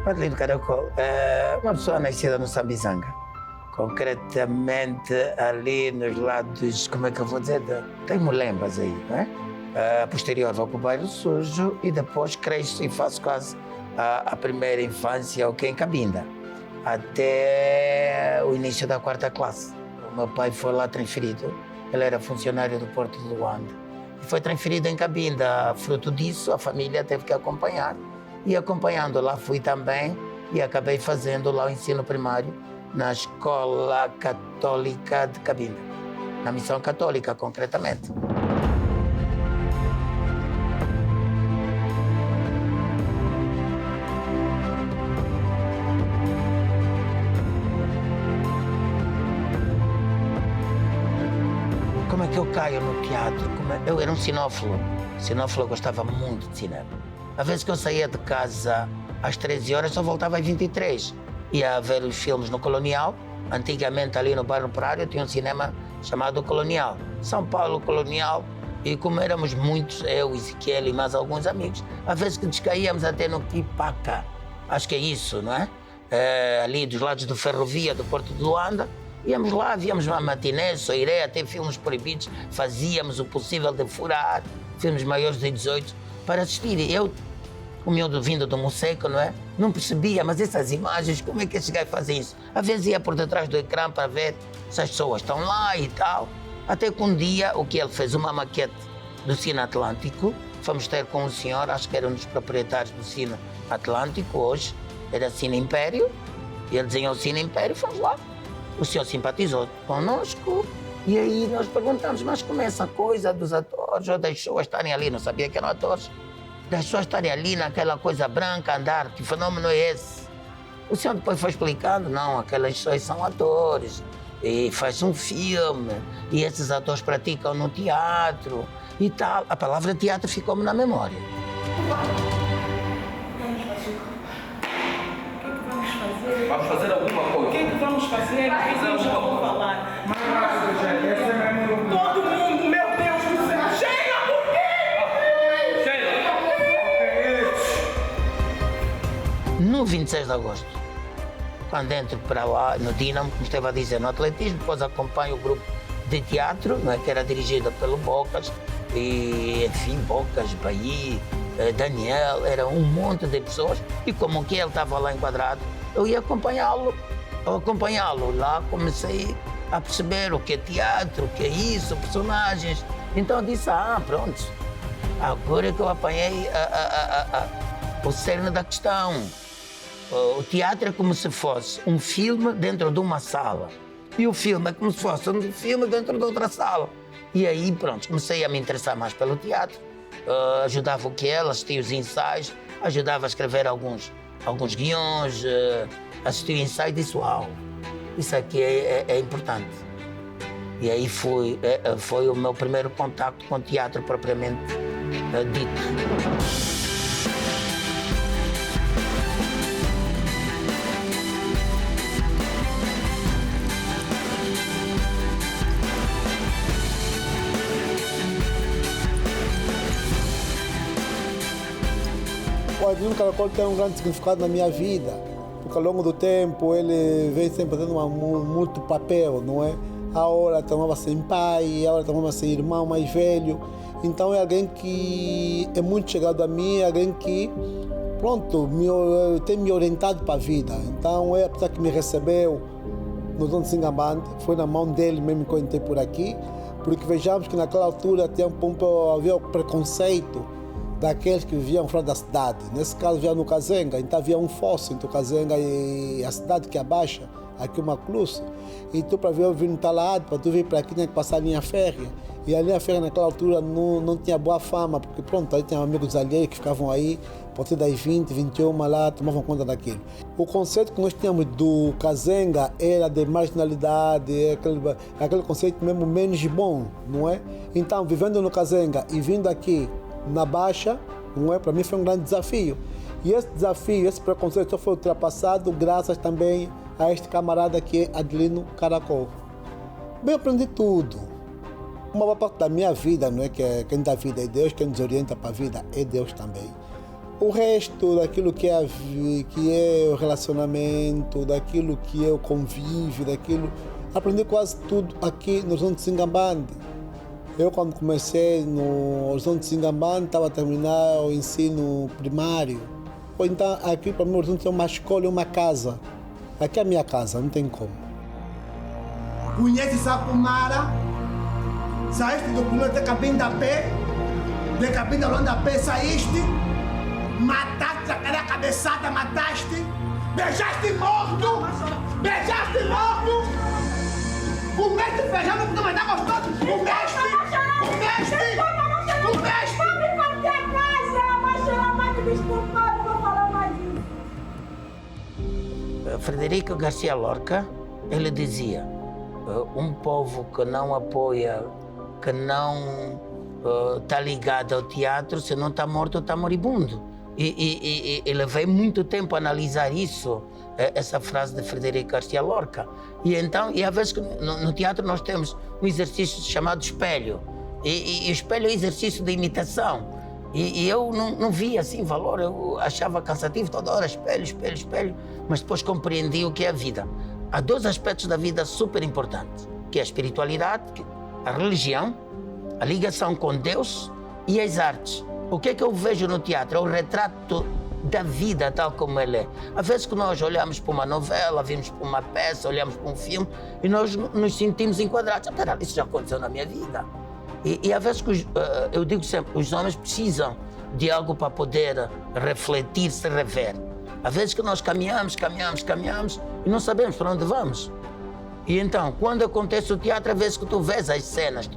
Adelino Caracol é uma pessoa nascida no Sambizanga, concretamente ali nos lados, como é que eu vou dizer, tem Mulembas aí, não é? Posterior vou para o Bairro Sujo e depois cresço e faço quase a primeira infância em Cabinda, até o início da 4ª classe. O meu pai foi lá transferido, ele era funcionário do Porto de Luanda e foi transferido em Cabinda. Fruto disso, a família teve que acompanhar. E acompanhando lá fui também e acabei fazendo lá o ensino primário na Escola Católica de Cabinda, na Missão Católica, concretamente. Como é que eu caio no teatro? Eu era um cinófilo. Cinófilo, gostava muito de cinema. Às vezes que eu saía de casa às 13 horas, só voltava às 23. Ia ver os filmes no Colonial. Antigamente, ali no bairro Operário, tinha um cinema chamado Colonial. São Paulo Colonial. E como éramos muitos, eu, Ezequiel e mais alguns amigos, às vezes que descaíamos até no Pipaca. Acho que é isso, não é? Ali dos lados do Ferrovia, do Porto de Luanda. Íamos lá, víamos uma matinê, soiré, até filmes proibidos. Fazíamos o possível de furar filmes maiores de 18 para assistir. Eu, o miúdo vindo do Moseco, não é? Não percebia, mas essas imagens, como é que esses gajos fazem isso? Às vezes ia por detrás do ecrã para ver se as pessoas estão lá e tal. Até que um dia, o que ele fez, uma maquete do Cine Atlântico. Fomos ter com um senhor, acho que era um dos proprietários do Cine Atlântico hoje, era Cine Império. E ele desenhou o Cine Império, fomos lá. O senhor simpatizou connosco e aí nós perguntamos, mas como é essa coisa dos atores ou das pessoas estarem ali? Não sabia que eram atores. Das pessoas estarem ali naquela coisa branca, andar, que fenômeno é esse? O senhor depois foi explicando, não, aquelas pessoas são atores e faz um filme e esses atores praticam no teatro e tal. A palavra teatro ficou-me na memória. Vamos fazer alguma coisa. O que é que vamos fazer? Eu já vou falar. Todo mundo, meu Deus do céu. Sheila, por quê? Sheila! No 26 de agosto, quando entro para lá, no Dinamo, como estava a dizer, no atletismo, depois acompanho o grupo de teatro, não é, que era dirigido pelo Bocas, e enfim, Bocas, Baí, Daniel, era um monte de pessoas, e como que ele estava lá enquadrado, eu ia acompanhá-lo. Ao acompanhá-lo lá, comecei a perceber o que é teatro, o que é isso, personagens. Então eu disse, pronto, agora que eu apanhei o cerne da questão. O teatro é como se fosse um filme dentro de uma sala. E o filme é como se fosse um filme dentro de outra sala. E aí, pronto, comecei a me interessar mais pelo teatro. Ajudava o que ela, assistia os ensaios, ajudava a escrever alguns guiões, assisti o ensaio e disse, uau, isso aqui é importante. E aí foi o meu primeiro contacto com o teatro propriamente dito. O Adelino Caracol tem um grande significado na minha vida, porque ao longo do tempo ele vem sempre fazendo muito papel, não é? A hora tomava sem pai, a hora tomava sem irmão mais velho. Então é alguém que é muito chegado a mim, é alguém que, pronto, tem me orientado para a vida. Então apesar que me recebeu no Dom de Singambande, foi na mão dele mesmo que eu entrei por aqui, porque vejamos que naquela altura havia o preconceito daqueles que viviam fora da cidade. Nesse caso, vivia no Kazenga, então havia um fosso entre o Kazenga e a cidade que abaixa, aqui uma cruz. E tu, para vir no Talado, para tu vir para aqui, tinha que passar a linha férrea. E a linha férrea naquela altura não tinha boa fama, porque pronto, aí tinha amigos alheios que ficavam aí, a partir das 20, 21 lá, tomavam conta daquilo. O conceito que nós tínhamos do Kazenga era de marginalidade, aquele conceito mesmo menos bom, não é? Então, vivendo no Kazenga e vindo aqui, na Baixa, não é? Para mim foi um grande desafio. E esse desafio, esse preconceito só foi ultrapassado graças também a este camarada que é Adelino Caracol. Bem, eu aprendi tudo. Uma boa parte da minha vida, não é? Quem dá vida é Deus, quem nos orienta para a vida é Deus também. O resto daquilo que é o relacionamento, daquilo que é o convívio, aprendi quase tudo aqui no Horizonte de Singambande. Eu, quando comecei no Horizonte de Singambande, estava a terminar o ensino primário. Ou então, aqui para mim, o Horizonte é uma escola e uma casa. Aqui é a minha casa, não tem como. Conhece Sacumara? Saíste do Pulão de Capim da Pé? De Capim da Luanda Pé saíste? Mataste aquela cabeçada, mataste? Beijaste morto? Beijaste morto? Comeste feijão porque também está gostoso? Comeste? Comeste? Comeste? Vamos partir a casa, mas chama mais de desculpa, não vou falar mais disso. Frederico Garcia Lorca, ele dizia, um povo que não apoia, que não está ligado ao teatro, se não está morto, está moribundo. E ele veio muito tempo a analisar isso, essa frase de Frederico Garcia Lorca. E às vezes no teatro nós temos um exercício chamado espelho. E o espelho é um exercício de imitação. E eu não via assim valor, eu achava cansativo toda hora, espelho, espelho, espelho. Mas depois compreendi o que é a vida. Há dois aspectos da vida super importantes, que é a espiritualidade, a religião, a ligação com Deus e as artes. O que é que eu vejo no teatro? É o retrato da vida tal como ele é. Às vezes que nós olhamos para uma novela, vimos para uma peça, olhamos para um filme e nós nos sentimos enquadrados. Espera, isso já aconteceu na minha vida. E às vezes, eu digo sempre, os homens precisam de algo para poder refletir, se rever. Às vezes que nós caminhamos e não sabemos para onde vamos. E então, quando acontece o teatro, às vezes que tu vês as cenas.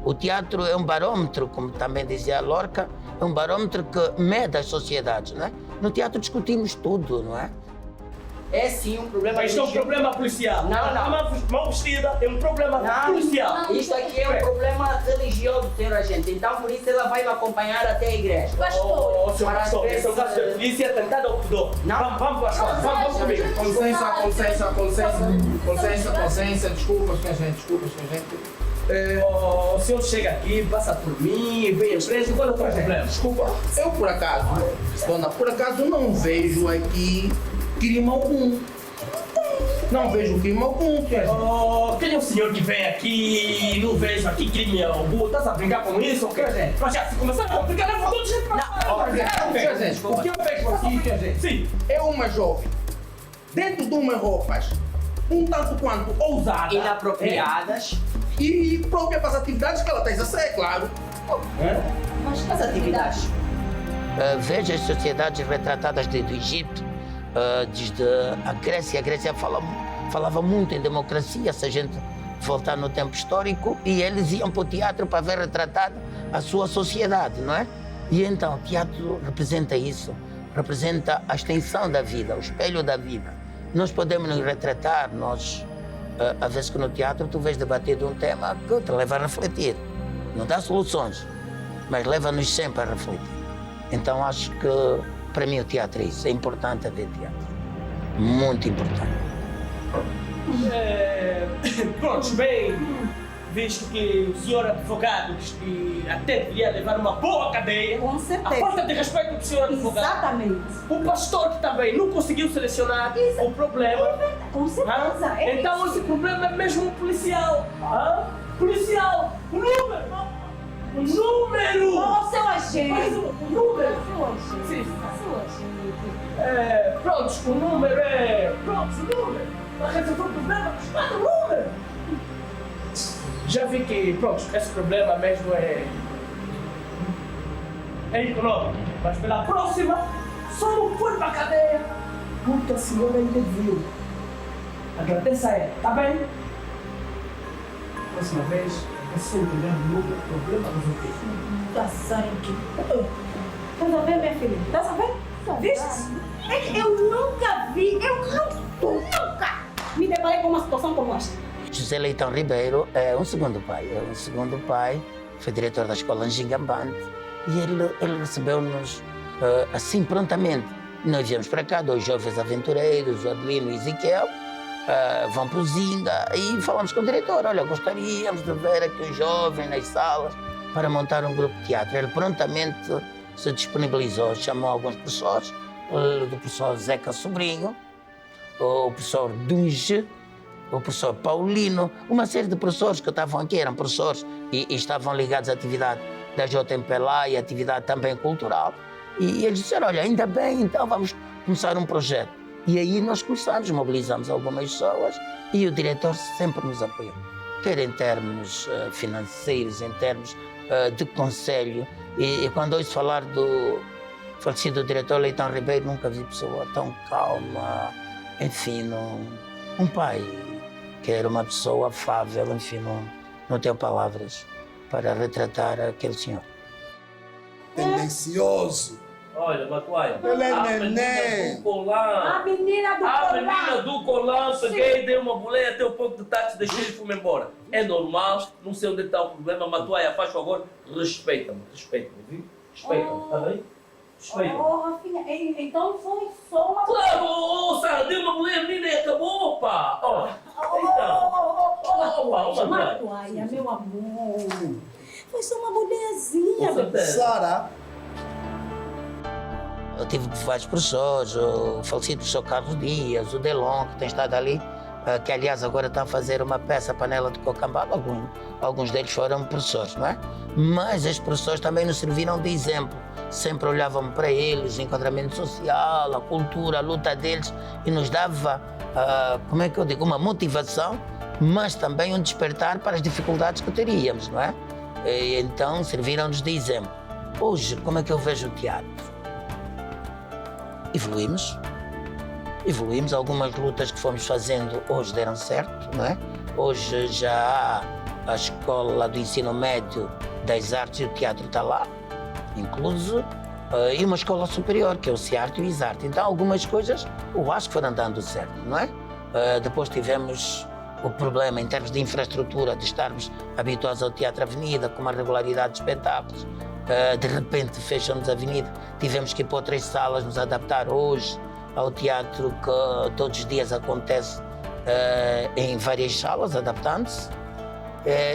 O teatro é um barômetro, como também dizia a Lorca, é um barômetro que mede as sociedades, não é? No teatro discutimos tudo, não é? É sim um problema Mas isto é um problema policial. Não. Mal vestida é um problema policial. Isto aqui é um problema religioso, senhor agente. Então, por isso, ela vai me acompanhar até a igreja. Ô, senhor Para pastor, ver esse é o caso se- da polícia tentado ao pudor. Não. Vamos para as coisas, vamos comigo. Consciência, desculpa, senhor gente, O senhor chega aqui, passa por mim, vem preso, qual é o teu problema? Desculpa, eu por acaso, dona, por acaso não vejo aqui crime algum. Não vejo crime algum, senhor. Quem é o senhor que vem aqui e não vejo aqui crime algum? Estás a brincar com isso ou quê, gente? Mas já se começar a complicar, eu vou todo jeito para fora. Senhor gente, o que eu vejo aqui, senhor gente, Sim. é uma jovem, dentro de umas roupas, um tanto quanto ousada. Inapropriadas. E própria para as atividades que ela tem a ser, claro. Mas as atividades. Veja as sociedades retratadas do Egito, desde a Grécia. A Grécia falava muito em democracia, se a gente voltar no tempo histórico, e eles iam para o teatro para ver retratada a sua sociedade, não é? E então, o teatro representa isso, representa a extensão da vida, o espelho da vida. Nós podemos nos retratar, às vezes que no teatro tu vês debater de um tema que te leva a refletir. Não dá soluções, mas leva-nos sempre a refletir. Então acho que, para mim, o teatro é isso. É importante haver teatro. Muito importante. Pronto, bem, visto que o senhor advogado que até devia levar uma boa cadeia, Com a certeza. falta de respeito do senhor advogado, Exatamente. o pastor que também não conseguiu selecionar o problema. Com certeza. Hã? É Então isso. esse problema é mesmo um policial. Hã? Policial! O número! O número! Ô, seu agente. Mas o número! Seu agente. Sim. Seu agente. Pronto, o número é. Pronto, o número! Para resolver o problema, manda o número! Já vi que, pronto, esse problema mesmo é econômico. Mas pela próxima, só não foi para a cadeia porque a senhora ainda viu. Agradeça a ela, tá bem? Próxima vez, é só entregar o número, problema resolvido. Tá sangue. Estás a ver, minha filha? Estás a ver? Viste? É que eu nunca me deparei com uma situação como esta. José Leitão Ribeiro é um segundo pai, foi diretor da escola Ngingambante, e ele recebeu-nos assim prontamente. Nós viemos para cá, dois jovens aventureiros, o Adelino e o Ezequiel, vão para o Zinga, e falamos com o diretor: olha, gostaríamos de ver aqui um jovem nas salas para montar um grupo de teatro. Ele prontamente se disponibilizou, chamou alguns professores, do professor Zeca Sobrinho, o professor Dunge, o professor Paulino, uma série de professores que estavam aqui, eram professores e estavam ligados à atividade da JMP lá e atividade também cultural. E eles disseram, olha, ainda bem, então vamos começar um projeto. E aí nós começamos, mobilizamos algumas pessoas e o diretor sempre nos apoiou, quer em termos financeiros, em termos de conselho. E quando ouço falar do falecido diretor Leitão Ribeiro, nunca vi pessoa tão calma, enfim, um pai que era uma pessoa afável, enfim, não tenho palavras para retratar aquele senhor. Tendencioso. Olha, Matuaia, Ele é a neném. menina do colar. A menina do A colar. menina do colar, peguei, dei uma boleia até o ponto de táxi, deixei e fui embora. É normal, não sei onde está o problema, Matuaia, faz favor, respeita-me, viu? Respeita-me, está bem? Respeita-me. Rafinha, então foi só uma... Claro, Sara, dei uma boleia, menina, e acabou, pá. Ó, então. Matuaia. Matuaia, meu amor. Foi só uma mulherzinha, Com certeza. Sara, Eu tive vários professores, o falecido professor Carlos Dias, o Delon, que tem estado ali, que aliás agora está a fazer uma peça, Panela de Cocambaba, alguns deles foram professores, não é? Mas estes professores também nos serviram de exemplo, sempre olhavam para eles, o enquadramento social, a cultura, a luta deles, e nos dava, como é que eu digo, uma motivação, mas também um despertar para as dificuldades que teríamos, não é? E então serviram-nos de exemplo. Hoje, como é que eu vejo o teatro? Evoluímos, algumas lutas que fomos fazendo hoje deram certo, não é? Hoje já há a escola do ensino médio das artes e o teatro está lá, incluso, e uma escola superior, que é o CIARTE e o ISARTE. Então algumas coisas eu acho que foram dando certo, não é? Depois tivemos o problema em termos de infraestrutura, de estarmos habituados ao Teatro Avenida, com uma regularidade de espetáculos. De repente fecham-nos a avenida, tivemos que ir para outras salas, nos adaptar hoje ao teatro que todos os dias acontece em várias salas, adaptando-se.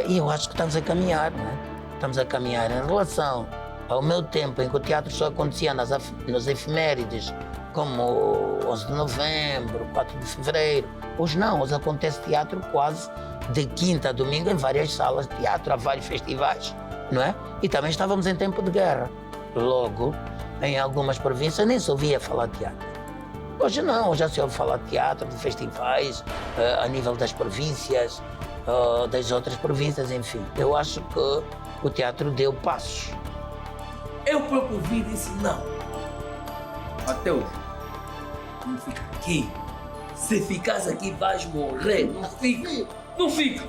E eu acho que estamos a caminhar, não é? Estamos a caminhar em relação ao meu tempo em que o teatro só acontecia nas efemérides, como 11 de novembro, 4 de fevereiro. Hoje não, hoje acontece teatro quase de quinta a domingo em várias salas de teatro, há vários festivais, não é? E também estávamos em tempo de guerra. Logo, em algumas províncias nem se ouvia falar de teatro. Hoje não, hoje já se ouve falar de teatro, de festivais, a nível das províncias, das outras províncias, enfim. Eu acho que o teatro deu passos. Eu próprio vi e disse não. Mateus, não fica aqui. Se ficares aqui vais morrer. Não fica. Não fica.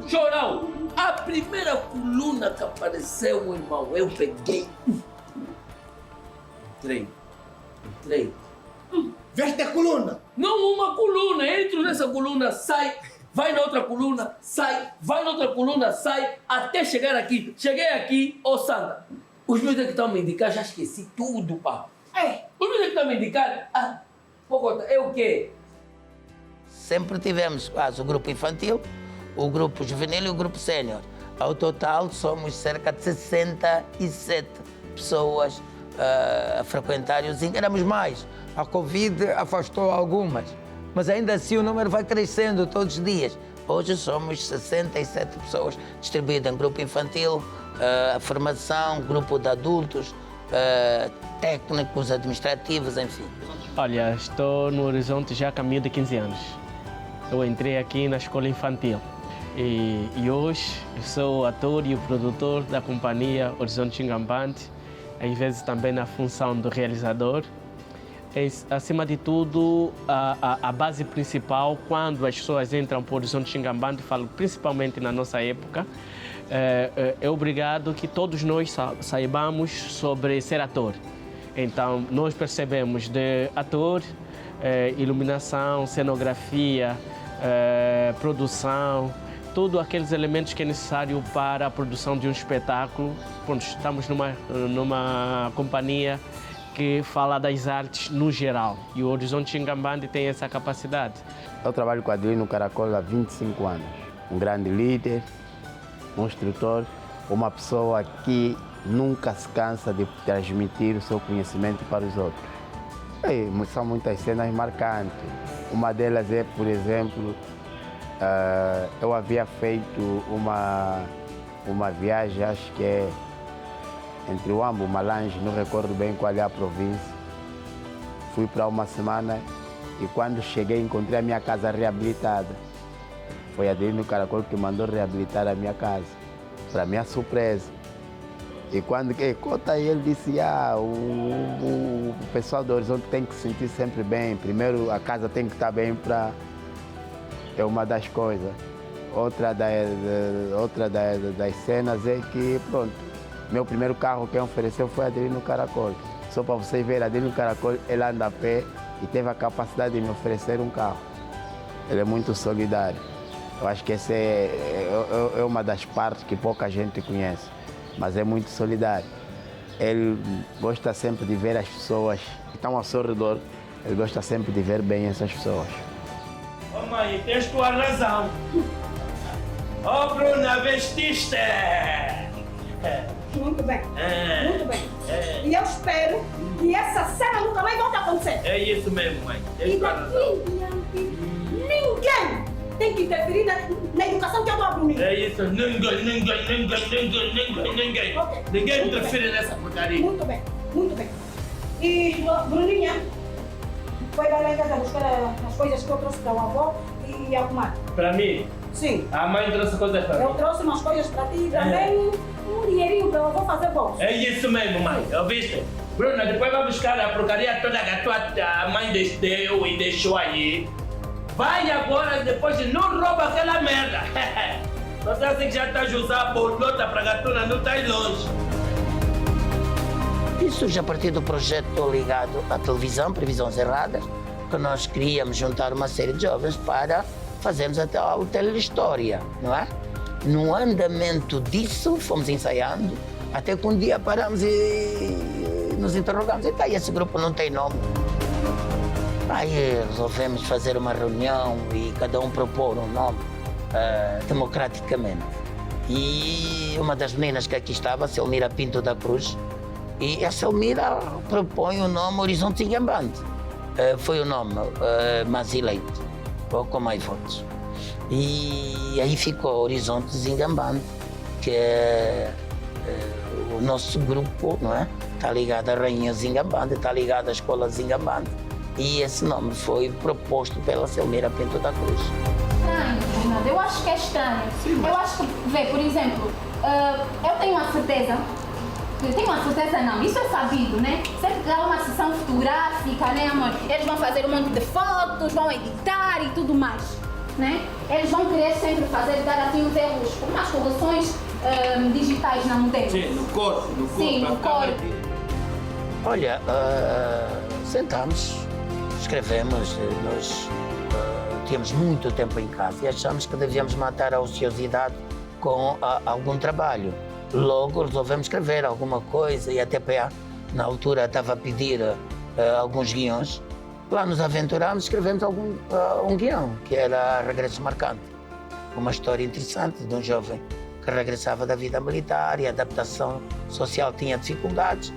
Chorão, a primeira coluna que apareceu, irmão, eu peguei. Entrei. veste a coluna. Não uma coluna, entro nessa coluna, sai, vai na outra coluna, sai, vai na outra coluna, sai, até chegar aqui. Cheguei aqui, ô Sandra, os meus que estão me indicar, já esqueci tudo, pá. Os meus que estão me indicar, é o quê? Sempre tivemos quase o grupo infantil, o grupo juvenil e o grupo sénior. Ao total, somos cerca de 67 pessoas a frequentar o Zinc. Éramos mais. A Covid afastou algumas, mas ainda assim o número vai crescendo todos os dias. Hoje somos 67 pessoas distribuídas em grupo infantil, a formação, grupo de adultos, técnicos, administrativos, enfim. Olha, estou no Horizonte já há caminho de 15 anos. Eu entrei aqui na escola infantil e hoje eu sou o ator e o produtor da companhia Horizonte Xingambande, às vezes também na função do realizador. Acima de tudo, a base principal, quando as pessoas entram para o Horizonte Xingambande, falo principalmente na nossa época, é obrigado que todos nós saibamos sobre ser ator. Então, nós percebemos de ator, iluminação, cenografia, produção, todos aqueles elementos que é necessário para a produção de um espetáculo. Pronto, estamos numa companhia que fala das artes no geral e o Horizonte Xingambande tem essa capacidade. Eu trabalho com Adelino Caracol há 25 anos. Um grande líder, um instrutor, uma pessoa que nunca se cansa de transmitir o seu conhecimento para os outros. E são muitas cenas marcantes. Uma delas é, por exemplo, eu havia feito uma viagem, acho que é entre o Ambo e Malange, não recordo bem qual é a província. Fui para uma semana e quando cheguei encontrei a minha casa reabilitada. Foi Adelino Caracol que mandou reabilitar a minha casa, para minha surpresa. E quando conta ele disse, o pessoal do Horizonte tem que se sentir sempre bem. Primeiro a casa tem que estar bem para... É uma das coisas. Outra das cenas é que, pronto, meu primeiro carro quem ofereceu foi Adelino Caracol. Só para vocês verem, Adelino Caracol, ele anda a pé e teve a capacidade de me oferecer um carro. Ele é muito solidário. Eu acho que essa é uma das partes que pouca gente conhece, mas é muito solidário. Ele gosta sempre de ver as pessoas que estão ao seu redor, ele gosta sempre de ver bem essas pessoas. Oh mãe, tens tua razão. Oh Bruna, vestiste! Muito bem, muito bem. E eu espero que essa cena nunca mais volte a acontecer. É isso mesmo, mãe. E daqui em diante, ninguém tem que interferir na educação que eu dou a Bruninha. É isso, ninguém. Ok. Ninguém Muito interfere bem. nessa porcaria. Muito bem, muito bem. E Bruninha, foi lá em casa buscar as coisas que eu trouxe para o avô e arrumar. Para mim, Sim. a mãe trouxe coisas para Eu mim. trouxe umas coisas para ti e também um dinheirinho para o avô fazer bolsa. É isso mesmo, mãe. Ouviste? Bruna, depois vai buscar a porcaria toda que a mãe deu e deixou aí. Vai agora, depois de não rouba aquela merda. Você assim que já está a usar a bolota para a gatuna, não está longe. Isso surge a partir do projeto ligado à televisão, Previsões Erradas, que nós queríamos juntar uma série de jovens para fazermos até a telehistória, não é? No andamento disso, fomos ensaiando, até que um dia paramos e nos interrogamos. E esse grupo não tem nome. Aí resolvemos fazer uma reunião e cada um propor um nome democraticamente. E uma das meninas que aqui estava, a Selmira Pinto da Cruz, e a Selmira propõe o nome Horizonte Zingambante. Foi o nome mais eleito, ou com mais votos. E aí ficou Horizonte Zingambante, que é o nosso grupo, não é? Está ligado à Rainha Zingambante, está ligado à Escola Zingambante. E esse nome foi proposto pela Selmira Pinto da Cruz. Estranho, Fernando. Eu acho que é estranho. Eu acho que, vê, por exemplo, eu tenho uma certeza não, isso é sabido, né? Sempre que há uma sessão fotográfica, né, amor? Eles vão fazer um monte de fotos, vão editar e tudo mais, né? Eles vão querer sempre dar assim uns erros, umas correções digitais na modelo. Sim, no corpo. Sim, no corpo. Olha, sentamos, escrevemos, nós tínhamos muito tempo em casa e achamos que devíamos matar a ociosidade com algum trabalho. Logo resolvemos escrever alguma coisa e a TPA, na altura, estava a pedir alguns guiões. Lá nos aventurámos, escrevemos um guião, que era Regresso Marcante. Uma história interessante de um jovem que regressava da vida militar e a adaptação social tinha dificuldades.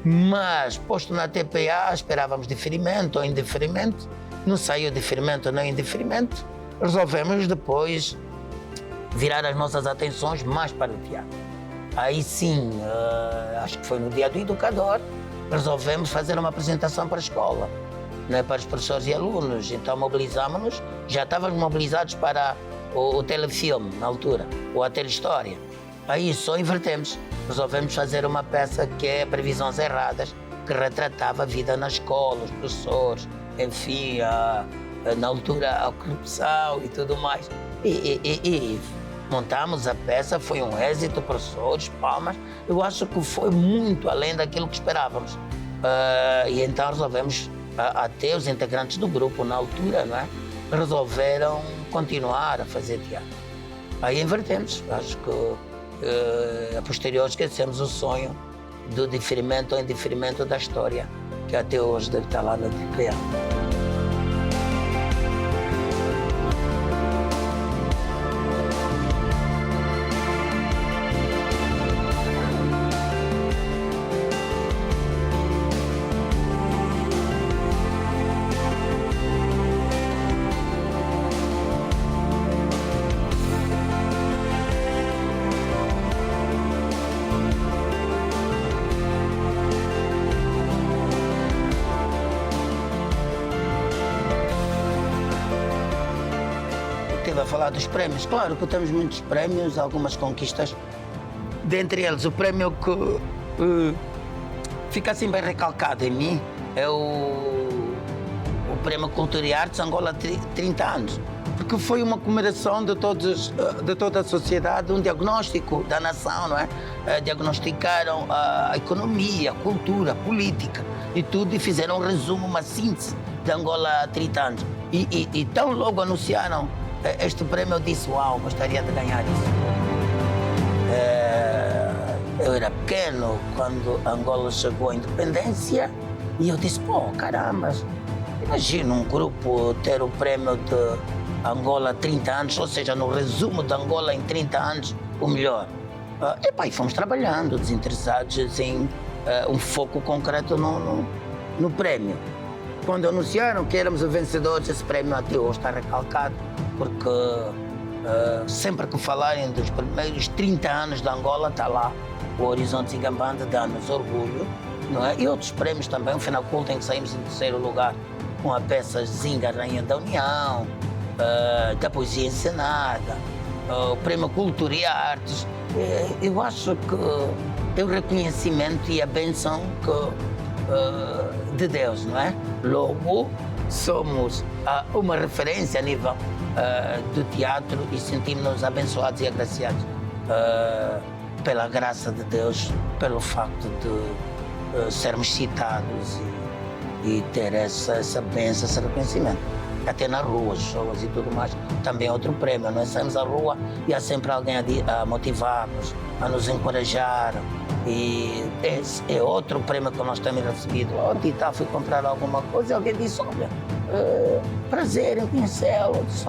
Mas, posto na TPA, esperávamos diferimento ou indeferimento. Não saiu diferimento nem indeferimento. Resolvemos depois virar as nossas atenções mais para o teatro. Aí sim, acho que foi no dia do educador, resolvemos fazer uma apresentação para a escola, né, para os professores e alunos. Então mobilizámos-nos, já estávamos mobilizados para o telefilme na altura, ou a telehistória. Aí só invertemos, resolvemos fazer uma peça que é Previsões Erradas, que retratava a vida na escola, os professores, enfim, na altura a corrupção e tudo mais. E montámos a peça, foi um êxito, professores, palmas. Eu acho que foi muito além daquilo que esperávamos. E então resolvemos, até os integrantes do grupo na altura, não é? Resolveram continuar a fazer teatro. Aí invertemos. Acho que a posterior esquecemos o sonho do diferimento ou indeferimento da história, que até hoje deve estar lá na TPA. a falar dos prémios. Claro que temos muitos prémios, algumas conquistas. Dentre eles, o prémio que fica assim bem recalcado em mim é o Prémio Cultura e Artes Angola 30 anos. Porque foi uma comemoração de toda a sociedade, um diagnóstico da nação, não é? Diagnosticaram a economia, a cultura, a política e tudo, e fizeram um resumo, uma síntese de Angola há 30 anos. E tão logo anunciaram este prémio, eu disse, uau, gostaria de ganhar isso. Eu era pequeno quando Angola chegou à independência e eu disse, pô, caramba, imagina um grupo ter o prémio de Angola 30 anos, ou seja, no resumo de Angola em 30 anos, o melhor. E fomos trabalhando, desinteressados em um foco concreto no prémio. Quando anunciaram que éramos os vencedores, esse prémio até hoje está recalcado, porque sempre que falarem dos primeiros 30 anos de Angola, está lá o Horizonte Zingambanda, dá-nos orgulho, não é? E outros prémios também, o Fenaculta, em que saímos em terceiro lugar com a peça Zinga, Rainha da União, da poesia encenada, o Prémio Cultura e Artes. Eu acho que é o reconhecimento e a bênção de Deus, não é? Logo, somos uma referência a nível do teatro e sentimos-nos abençoados e agraciados pela graça de Deus, pelo facto de sermos citados e ter essa bênção, esse reconhecimento. Até na rua, shows e tudo mais, também é outro prémio. Nós saímos à rua e há sempre alguém a motivar-nos, a nos encorajar. E esse é outro prémio que nós temos recebido. Ontem fui comprar alguma coisa e alguém disse, olha, prazer em conhecê-lo. Eu disse,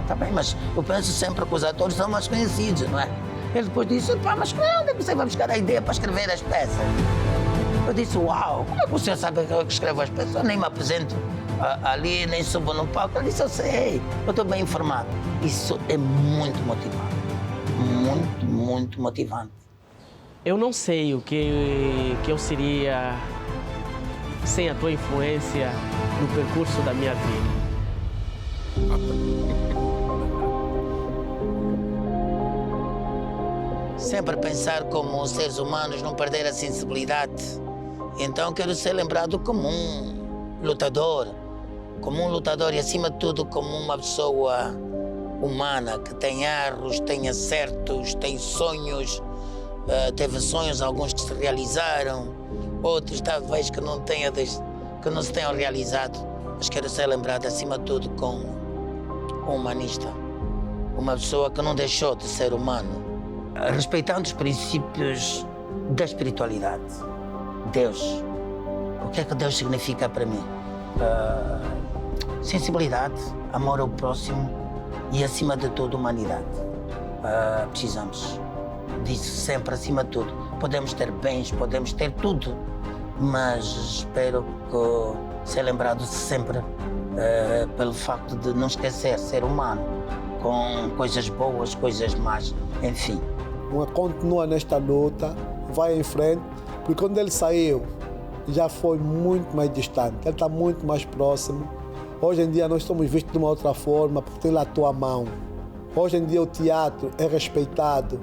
tá bem, mas eu penso sempre que os atores são mais conhecidos, não é? Ele depois disse, mas onde é que você vai buscar a ideia para escrever as peças? Eu disse, uau, como é que você sabe que eu escrevo as peças? Eu nem me apresento ali, nem subo no palco. Ele disse, eu sei, eu estou bem informado. Isso é muito motivante, muito, muito motivante. Eu não sei o que eu seria sem a tua influência no percurso da minha vida. Sempre pensar como os seres humanos, não perder a sensibilidade. Então quero ser lembrado como um lutador e acima de tudo como uma pessoa humana que tem erros, tem acertos, tem sonhos, teve sonhos, alguns que se realizaram, outros talvez que não se tenham realizado, mas quero ser lembrado acima de tudo como um humanista, uma pessoa que não deixou de ser humano, respeitando os princípios da espiritualidade. Deus. O que é que Deus significa para mim? Sensibilidade, amor ao próximo e, acima de tudo, humanidade. Precisamos disso sempre, acima de tudo. Podemos ter bens, podemos ter tudo, mas espero que ser lembrado sempre pelo facto de não esquecer ser humano, com coisas boas, coisas más, enfim. Continua nesta luta, vai em frente, porque quando ele saiu, já foi muito mais distante, ele está muito mais próximo. Hoje em dia nós somos vistos de uma outra forma, porque tem lá a tua mão. Hoje em dia o teatro é respeitado,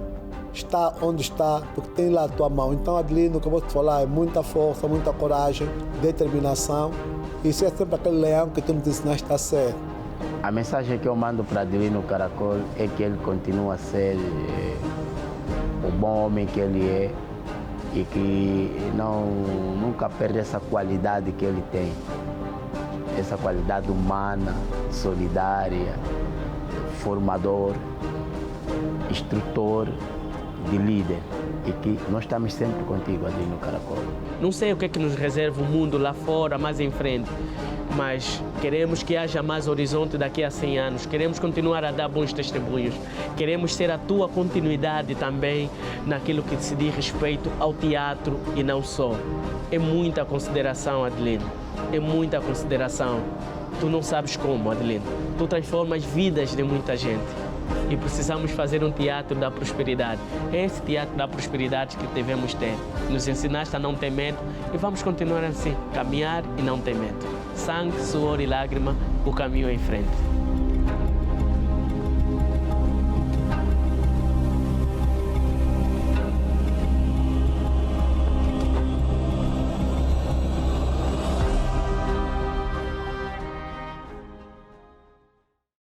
está onde está, porque tem lá a tua mão. Então, Adelino, o que eu vou te falar é muita força, muita coragem, determinação, e ser sempre aquele leão que tu nos ensinaste a ser. A mensagem que eu mando para Adelino Caracol é que ele continua a ser o bom homem que ele é e que nunca perde essa qualidade que ele tem. Essa qualidade humana, solidária, formador, instrutor, de líder. E que nós estamos sempre contigo, Adelino Caracol. Não sei o que é que nos reserva o mundo lá fora, mais em frente, mas queremos que haja mais horizonte daqui a 100 anos, queremos continuar a dar bons testemunhos, queremos ser a tua continuidade também naquilo que se diz respeito ao teatro e não só. É muita consideração, Adelino, é muita consideração. Tu não sabes como, Adelino. Tu transformas vidas de muita gente. E precisamos fazer um teatro da prosperidade. É esse teatro da prosperidade que devemos ter. Nos ensinaste a não ter medo e vamos continuar assim, caminhar e não ter medo. Sangue, suor e lágrima, o caminho em frente.